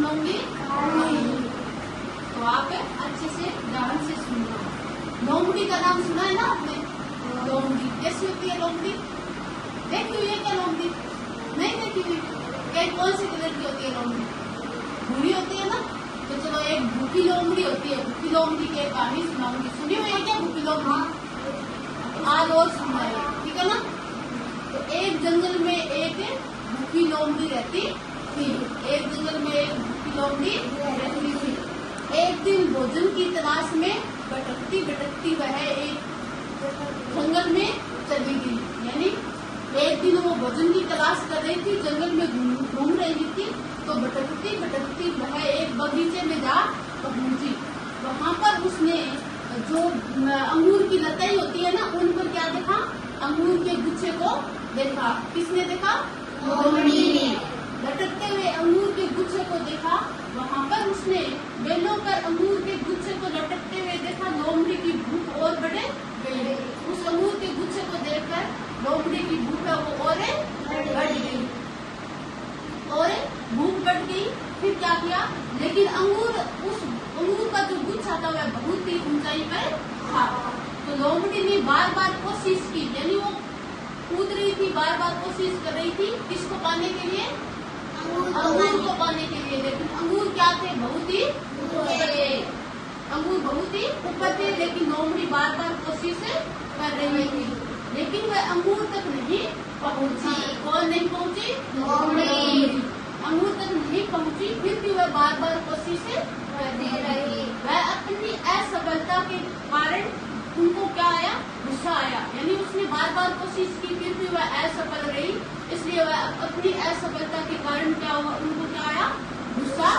सुनाऊंगी नहीं। तो आप अच्छे से ध्यान से सुनना। लोमड़ी का नाम सुना है ना आपने? लोमड़ी कैसी होती है? लोमड़ी देखी हुई है क्या? लोमड़ी नहीं देखी हुई? क्या कौन से कलर की होती है लोमड़ी? भूरी होती है ना। तो चलो एक भूखी लोमड़ी होती है, भूखी लोमड़ी की कहानी सुनाऊंगी। सुनी हुई है क्या भूखी लोमड़ी? आज और सुनाए, ठीक है ना। तो एक जंगल में एक भूखी लोमड़ी रहती थी। एक जंगल में एक भूखी लोमड़ी रहती थी। एक दिन भोजन की तलाश में भटकती भटकती वह एक जंगल में चली गई। यानी एक दिन वो भोजन की तलाश कर रही थी, जंगल में घूम रही थी। तो भटकती भटकती वह एक बगीचे में जा पहुंची। वहां पर उसने जो अंगूर की लताई होती है ना, उन पर क्या देखा? अंगूर के गुच्छे को देखा। किसने देखा? लोमड़ी ने। लटकते हुए अंगूर के गुच्छे को देखा। वहां पर उसने बेलों पर अंगूर के गुच्छे को लटकते हुए देखा। लोमड़ी की भूख और बढ़ गई। उस अंगूर के गुच्छे को देखकर लोमड़ी की भूख है वो और बढ़ गई और भूख बढ़ गई। फिर क्या किया? लेकिन उस अंगूर का जो गुच्छा था वह बहुत ही ऊंचाई पर था। तो लोमड़ी ने बार बार कोशिश की, यानी वो कूद रही थी, बार बार कोशिश कर रही थी किसको पाने के लिए? अंगूर को पाने के लिए। लेकिन अंगूर क्या थे? बहुत ही अंगूर बहुत ही ऊपर थे। लेकिन लोमड़ी बार बार कोशिश कर रही थी, लेकिन वह अंगूर तक नहीं पहुंची। कौन नहीं पहुंची? लोमड़ी। अंगूर तक नहीं पहुंची, फिर भी वह बार बार कोशिश करती रही। वह अपनी असफलता के कारण उनको क्या आया? गुस्सा आया। यानी उसने बार बार कोशिश की, फिर भी वह असफल रही। इसलिए वह अपनी असफलता के कारण क्या हुआ? उनको क्या आया? गुस्सा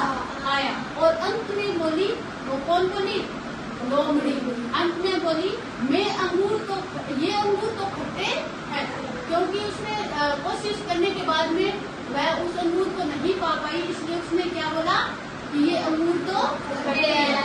आया। और अंत में बोली, वो कौन बोली? लोमड़ी। अंत में बोली, ये अंगूर तो खट्टे हैं। क्योंकि उसने कोशिश करने के बाद में वह उस अंगूर को नहीं पा पाई, इसलिए उसने क्या बोला कि ये अंगूर तो खट्टे हैं।